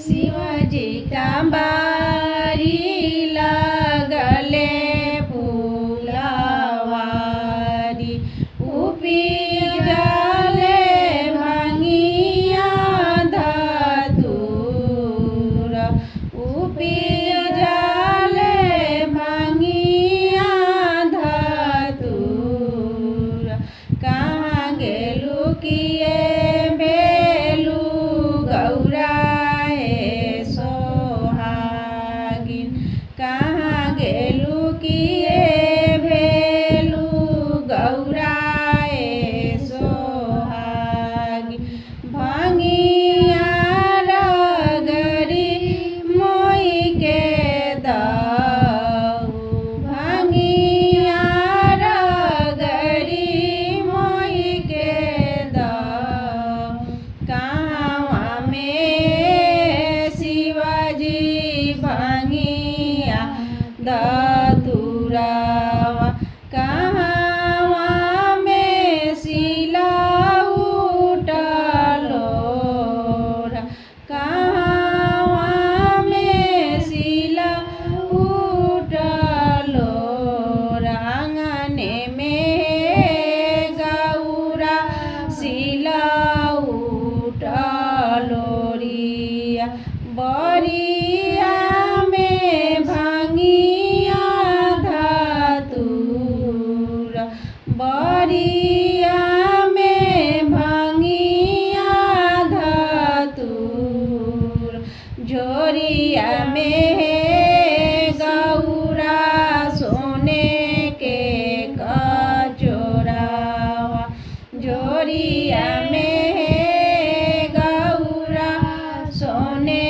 शिवाजी का बारी लगले फूलवारी उपजले भांगिया धतूर उपजले भांगिया धतूर कहाँ गेलू किए बेलू गौरा कहाँ गेलू किए भेलू गौराए सोहागी भांगिया रगरी मोई के दाऊ भांगिया रगरी मोई के दाऊ कहाँ में शिवाजी भांगिया धतूरावा कहाँ में सिला उठलोरा कहाँ में सिला उठलोरा आंगने में गौरा सिला उठलोरिया बरिया में भांगिया धतूर बरिया में भांगिया धतूर झोरिया में गौरा सोने के कचोरावा झोरिया में गौरा सोने